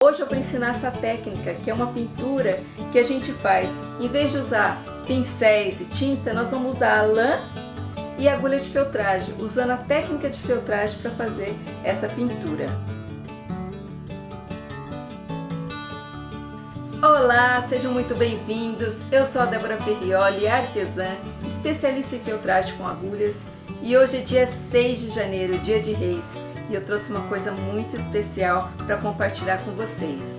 Hoje eu vou ensinar essa técnica, que é uma pintura que a gente faz, em vez de usar pincéis e tinta, nós vamos usar a lã e a agulha de feltragem, usando a técnica de feltragem para fazer essa pintura. Olá, sejam muito bem-vindos. Eu sou a Débora Ferrioli, artesã, especialista em feltragem com agulhas, e hoje é dia 6 de janeiro, dia de Reis, e eu trouxe uma coisa muito especial para compartilhar com vocês.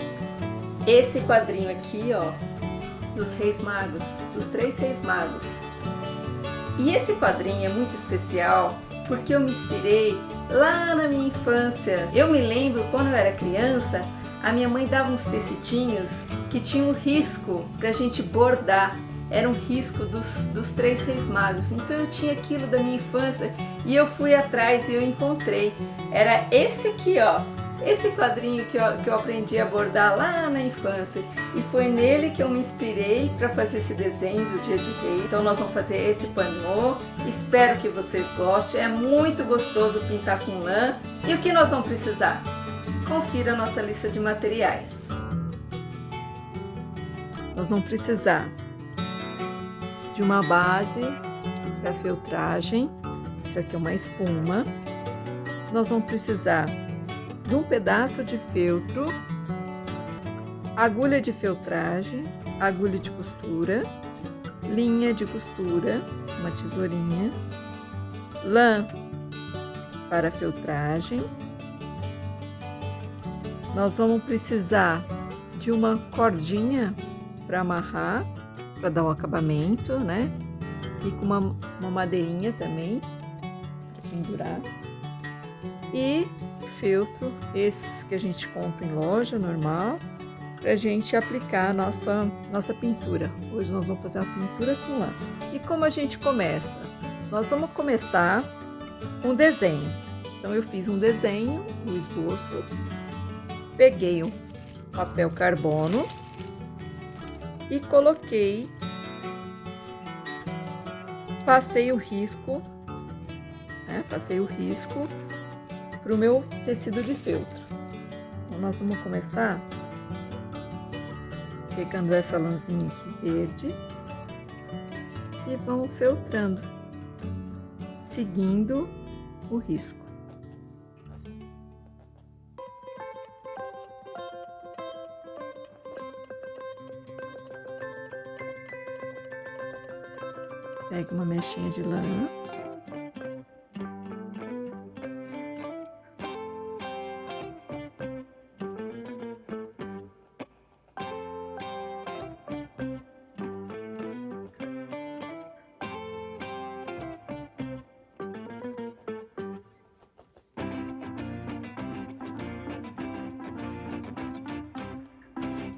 Esse quadrinho aqui, ó, dos Reis Magos, dos 3 Reis Magos. E esse quadrinho é muito especial porque eu me inspirei lá na minha infância. Eu me lembro quando eu era criança, a minha mãe dava uns tecitinhos que tinham risco pra gente bordar. Era um risco dos 3 Reis Magos. Então eu tinha aquilo da minha infância e eu fui atrás e eu encontrei. Era esse aqui, ó. Esse quadrinho que eu aprendi a bordar lá na infância. E foi nele que eu me inspirei para fazer esse desenho do Dia de Reis. Então nós vamos fazer esse panô. Espero que vocês gostem. É muito gostoso pintar com lã. E o que nós vamos precisar? Confira a nossa lista de materiais. Nós vamos precisar de uma base para feltragem. Isso aqui é uma espuma. Nós vamos precisar de um pedaço de feltro, agulha de feltragem, agulha de costura, linha de costura, uma tesourinha, lã para feltragem. Nós vamos precisar de uma cordinha para amarrar, para dar um acabamento, né? E com uma madeirinha também para pendurar. E feltro, esse que a gente compra em loja normal, para a gente aplicar a nossa pintura. Hoje nós vamos fazer uma pintura com lã. E como a gente começa? Nós vamos começar com desenho. Então eu fiz um desenho, um esboço, peguei um papel carbono e coloquei, passei o risco para o meu tecido de feltro. Então nós vamos começar pegando essa lãzinha aqui verde e vamos feltrando, seguindo o risco. Pega uma mechinha de lã.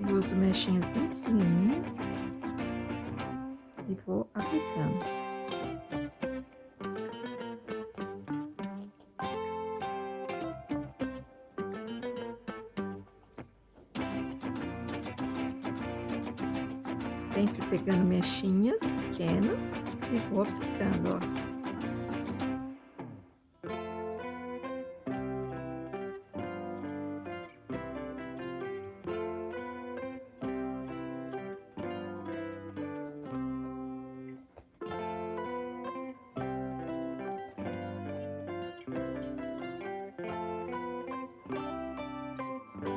Eu uso mechinhas bem pequenininhas e vou aplicando. Sempre pegando mechinhas pequenas e vou aplicando, ó.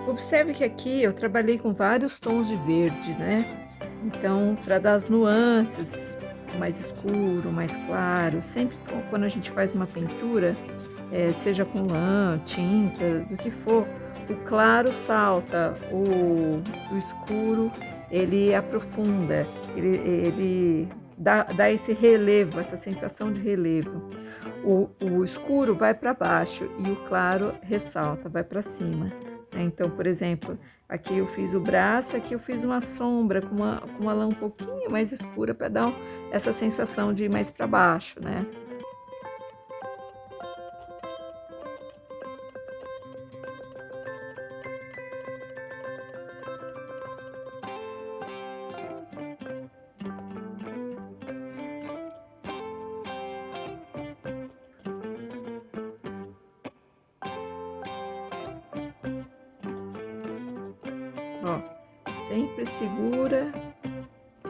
Observe que aqui eu trabalhei com vários tons de verde, né? Então, para dar as nuances, mais escuro, mais claro, sempre quando a gente faz uma pintura, seja com lã, tinta, do que for, o claro salta, o escuro ele aprofunda, ele dá esse relevo, essa sensação de relevo. O escuro vai para baixo e o claro ressalta, vai para cima. Então, por exemplo, aqui eu fiz o braço, aqui eu fiz uma sombra com uma lã um pouquinho mais escura para dar essa sensação de ir mais para baixo, né? Ó, sempre segura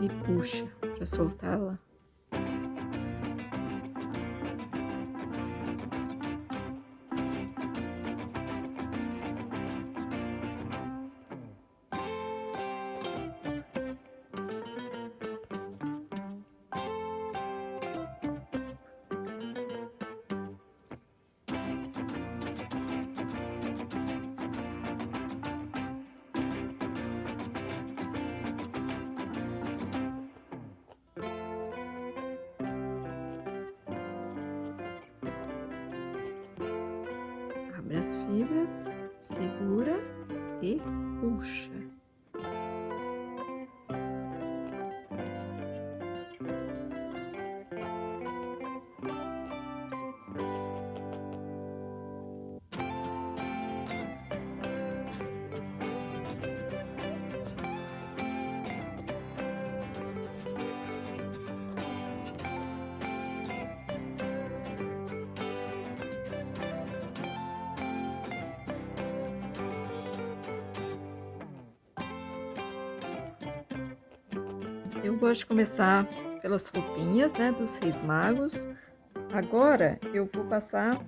e puxa para soltá-la. Abre as fibras, segura e puxa. Eu gosto de começar pelas roupinhas, né, dos Reis Magos. Agora eu vou passar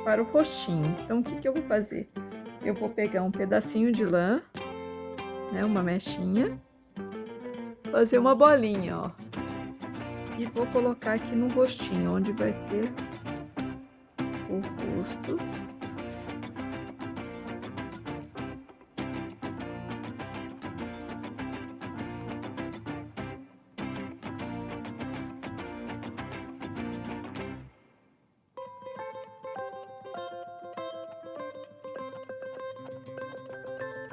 para o rostinho. Então o que eu vou fazer? Eu vou pegar um pedacinho de lã, né, uma mechinha, fazer uma bolinha, ó, e vou colocar aqui no rostinho, onde vai ser o rosto.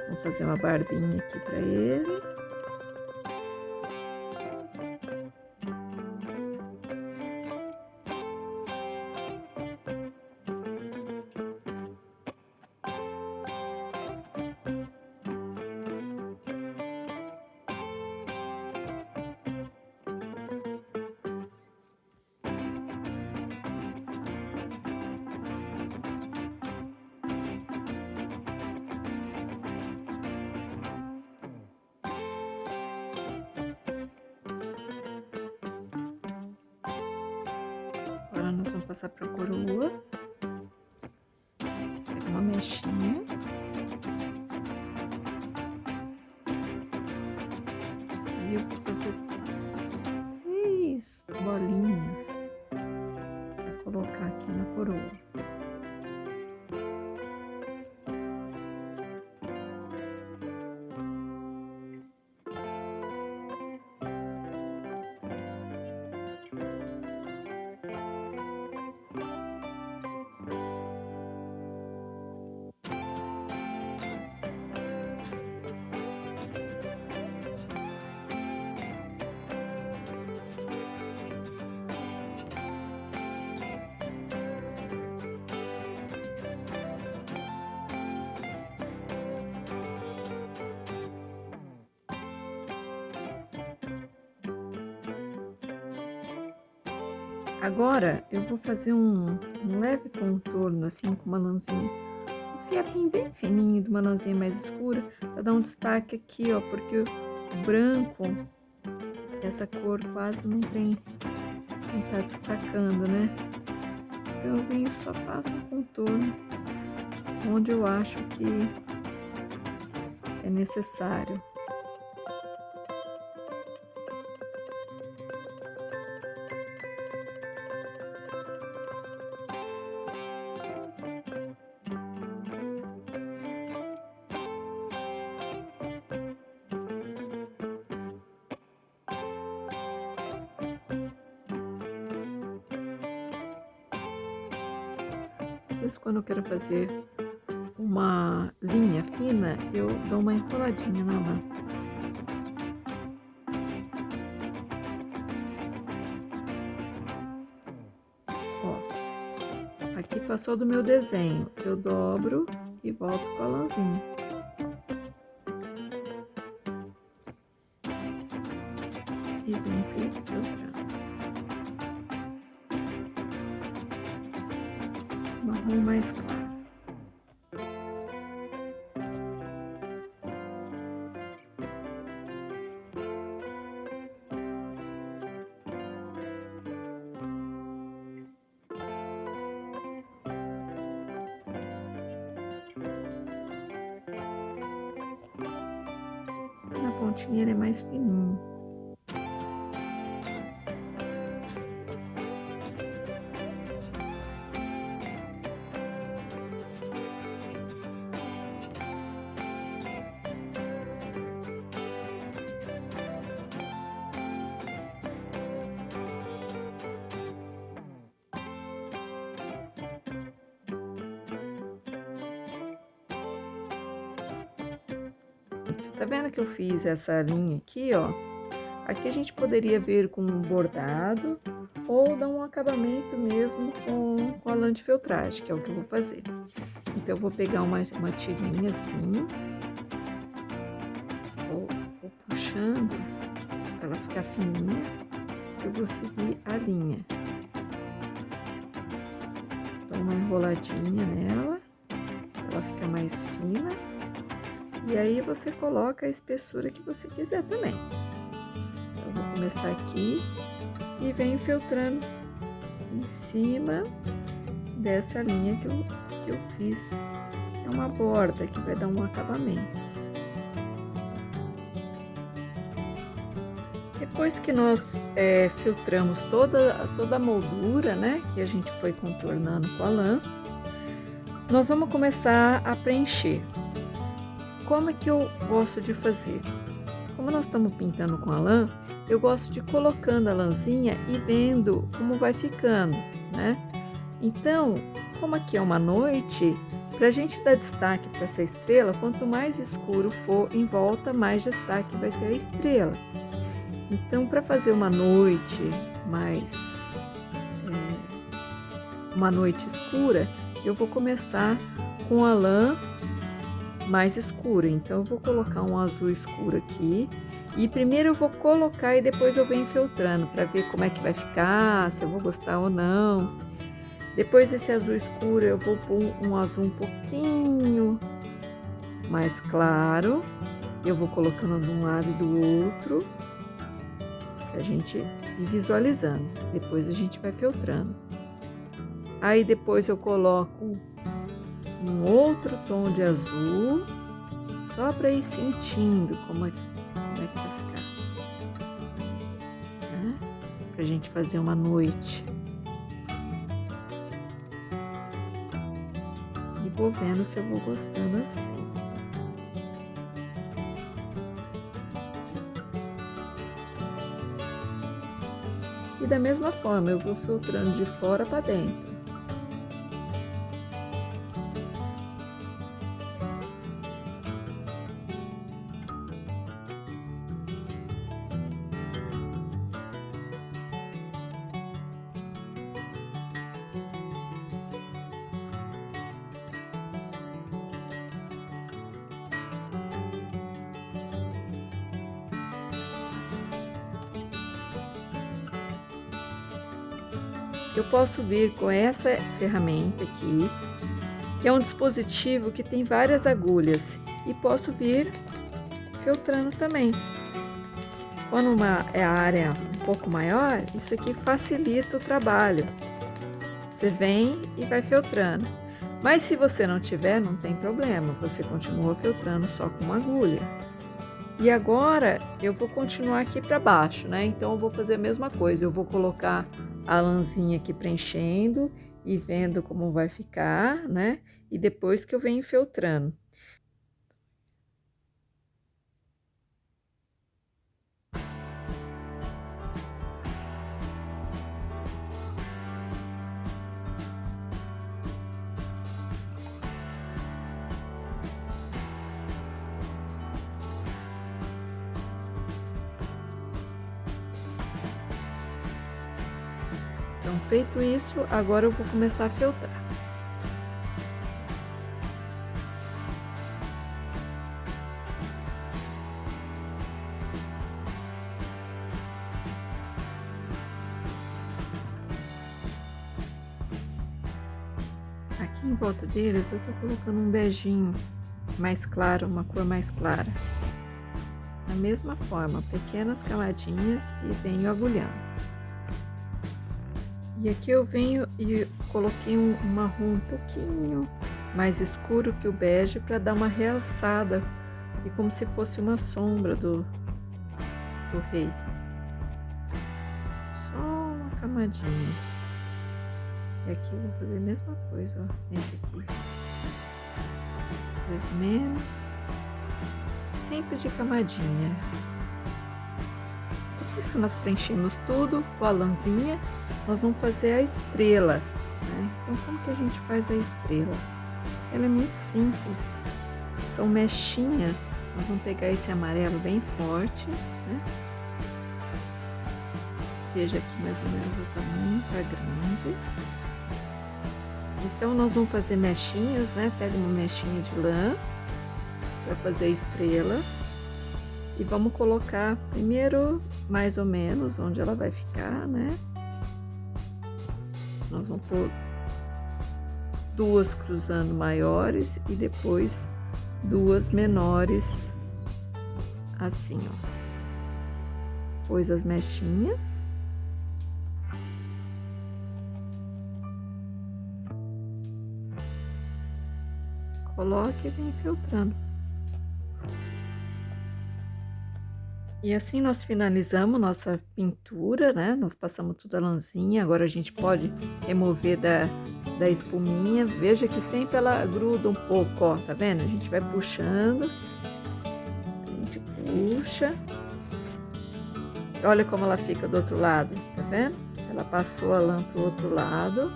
Vou fazer uma barbinha aqui para ele. Agora nós vamos passar para a coroa. Pega uma mechinha. Aí eu vou fazer 3 bolinhas para colocar aqui na coroa. Agora eu vou fazer um leve contorno assim com uma lãzinha, um fiapinho bem fininho de uma lãzinha mais escura, para dar um destaque aqui, ó, porque o branco, essa cor quase não tá destacando, né? Então eu venho só faço um contorno onde eu acho que é necessário. Às vezes, quando eu quero fazer uma linha fina, eu dou uma enroladinha na lã. Ó, aqui passou do meu desenho, eu dobro e volto com a lãzinha. E venho filtrando. Marrom mais claro. pontinha ele é mais fininho. Tá vendo que eu fiz essa linha aqui, ó? Aqui a gente poderia ver com um bordado ou dar um acabamento mesmo com a lã de feltragem, que é o que eu vou fazer. Então, eu vou pegar uma tirinha assim, vou puxando pra ela ficar fininha, eu vou seguir a linha. Dá uma enroladinha nela, pra ela ficar mais fina. E aí, você coloca a espessura que você quiser também. Então, eu vou começar aqui e venho feltrando em cima dessa linha que eu fiz. É uma borda que vai dar um acabamento. Depois que nós filtramos toda a moldura, né, que a gente foi contornando com a lã, nós vamos começar a preencher. Como é que eu gosto de fazer? Como nós estamos pintando com a lã, eu gosto de ir colocando a lãzinha e vendo como vai ficando, né? Então, como aqui é uma noite, para a gente dar destaque para essa estrela, quanto mais escuro for em volta, mais destaque vai ter a estrela. Então, para fazer uma noite uma noite escura, eu vou começar com a lã mais escura. Então, eu vou colocar um azul escuro aqui. E primeiro eu vou colocar e depois eu venho filtrando para ver como é que vai ficar, se eu vou gostar ou não. Depois desse azul escuro, eu vou pôr um azul um pouquinho mais claro. Eu vou colocando de um lado e do outro, pra gente ir visualizando. Depois a gente vai filtrando. Aí depois eu coloco um outro tom de azul, só para ir sentindo como é que vai ficar, né? Pra gente fazer uma noite. E vou vendo se eu vou gostando assim. E da mesma forma eu vou filtrando de fora para dentro. Eu posso vir com essa ferramenta aqui, que é um dispositivo que tem várias agulhas, e posso vir filtrando também. Quando é a área um pouco maior, isso aqui facilita o trabalho. Você vem e vai filtrando. Mas se você não tiver, não tem problema, você continua filtrando só com uma agulha. E agora eu vou continuar aqui para baixo, né? Então eu vou fazer a mesma coisa, eu vou colocar a lãzinha aqui preenchendo e vendo como vai ficar, né? E depois que eu venho filtrando. Então, feito isso, agora eu vou começar a filtrar. Aqui em volta deles eu tô colocando um beijinho mais claro, uma cor mais clara. Da mesma forma, pequenas camadinhas e venho agulhando. E aqui eu venho e coloquei um marrom um pouquinho mais escuro que o bege para dar uma realçada e como se fosse uma sombra do rei. Só uma camadinha. E aqui eu vou fazer a mesma coisa, ó, nesse aqui. 3 menos. Sempre de camadinha. Isso, nós preenchemos tudo com a lãzinha. Nós vamos fazer a estrela, né? Então, como que a gente faz a estrela? Ela é muito simples. São mechinhas. Nós vamos pegar esse amarelo bem forte, né? Veja aqui mais ou menos o tamanho, tá grande. Então, nós vamos fazer mechinhas, né? Pega uma mechinha de lã para fazer a estrela. E vamos colocar primeiro mais ou menos onde ela vai ficar, né? Nós vamos pôr 2 cruzando maiores e depois 2 menores, assim, ó. Pôs as mechinhas. Coloque e vem filtrando. E assim nós finalizamos nossa pintura, né? Nós passamos toda a lãzinha. Agora a gente pode remover da espuminha. Veja que sempre ela gruda um pouco, ó, tá vendo? A gente vai puxando. A gente puxa. Olha como ela fica do outro lado, tá vendo? Ela passou a lã pro outro lado.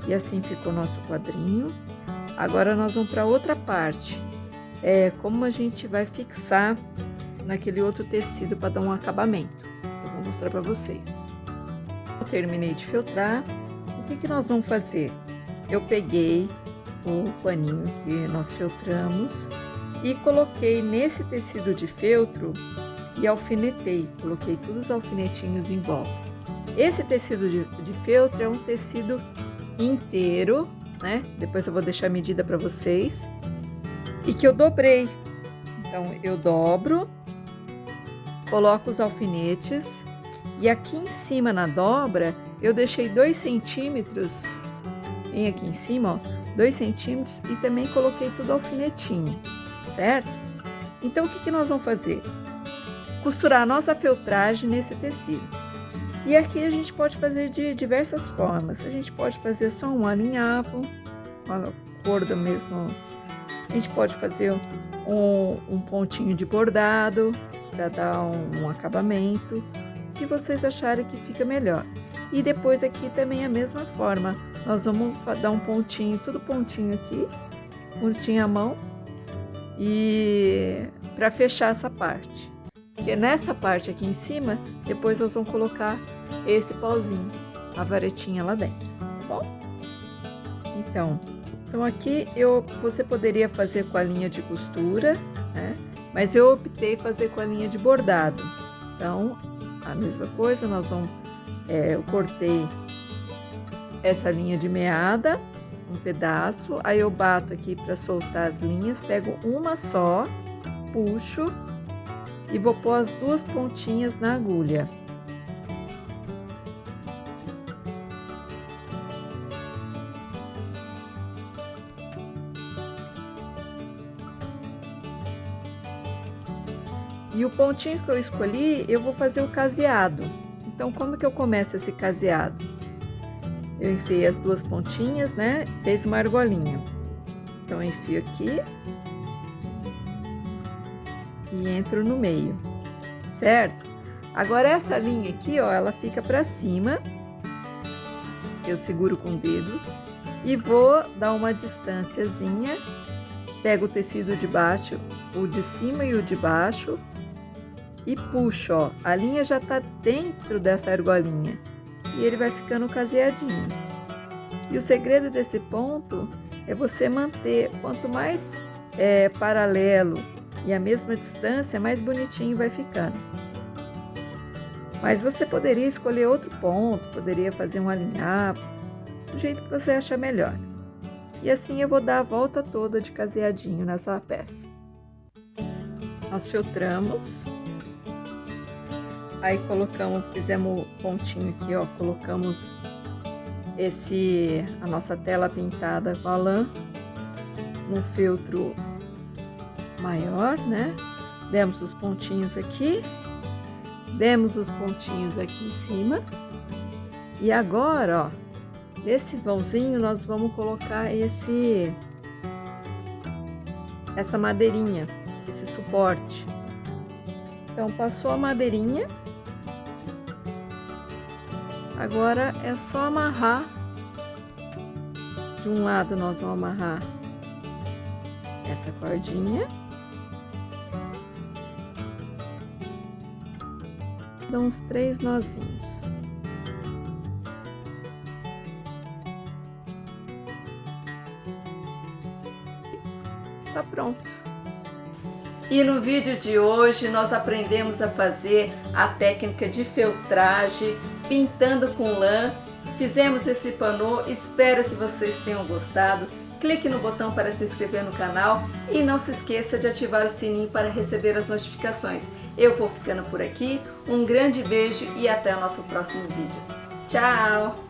E assim ficou nosso quadrinho. Agora nós vamos para outra parte. Como a gente vai fixar naquele outro tecido para dar um acabamento. Eu vou mostrar para vocês. Eu terminei de filtrar. O que nós vamos fazer? Eu peguei o paninho que nós filtramos e coloquei nesse tecido de feltro e alfinetei. Coloquei todos os alfinetinhos em volta. Esse tecido de feltro é um tecido inteiro, né? Depois eu vou deixar a medida para vocês. E que eu dobrei. Então, eu dobro, coloco os alfinetes e aqui em cima na dobra eu deixei 2 centímetros, vem aqui em cima, ó, 2 centímetros e também coloquei tudo alfinetinho, certo? Então o que nós vamos fazer? Costurar a nossa feltragem nesse tecido. E aqui a gente pode fazer de diversas formas. A gente pode fazer só um alinhavo, com a cor do mesmo. A gente pode fazer um pontinho de bordado para dar um acabamento, que vocês acharem que fica melhor. E depois aqui também a mesma forma, nós vamos dar um pontinho, tudo pontinho aqui, pontinho à mão, e para fechar essa parte. Porque nessa parte aqui em cima, depois nós vamos colocar esse pauzinho, a varetinha lá dentro, tá bom? Então aqui você poderia fazer com a linha de costura, né? Mas eu optei fazer com a linha de bordado. Então, a mesma coisa, eu cortei essa linha de meada, um pedaço, aí eu bato aqui para soltar as linhas, pego uma só, puxo e vou pôr as 2 pontinhas na agulha. E o pontinho que eu escolhi, eu vou fazer o caseado. Então, como que eu começo esse caseado? Eu enfiei as 2 pontinhas, né? Fez uma argolinha. Então, eu enfio aqui e entro no meio, certo? Agora, essa linha aqui, ó, ela fica pra cima. Eu seguro com o dedo e vou dar uma distânciazinha. Pego o tecido de baixo, o de cima e o de baixo. E puxo, ó, a linha já tá dentro dessa argolinha e ele vai ficando caseadinho. E o segredo desse ponto é você manter, quanto mais paralelo e a mesma distância, mais bonitinho vai ficando. Mas você poderia escolher outro ponto, poderia fazer um alinhavo, do jeito que você achar melhor. E assim eu vou dar a volta toda de caseadinho nessa peça. Nós filtramos. Aí fizemos o pontinho aqui, ó, colocamos a nossa tela pintada com a lã no feltro maior, né? Demos os pontinhos aqui. Demos os pontinhos aqui em cima. E agora, ó, nesse vãozinho nós vamos colocar essa madeirinha, esse suporte. Então, passou a madeirinha. Agora é só amarrar. De um lado nós vamos amarrar essa cordinha. Dá uns 3 nozinhos. Está pronto. E no vídeo de hoje nós aprendemos a fazer a técnica de feltragem pintando com lã. Fizemos esse panô, espero que vocês tenham gostado. Clique no botão para se inscrever no canal e não se esqueça de ativar o sininho para receber as notificações. Eu vou ficando por aqui, um grande beijo e até o nosso próximo vídeo. Tchau!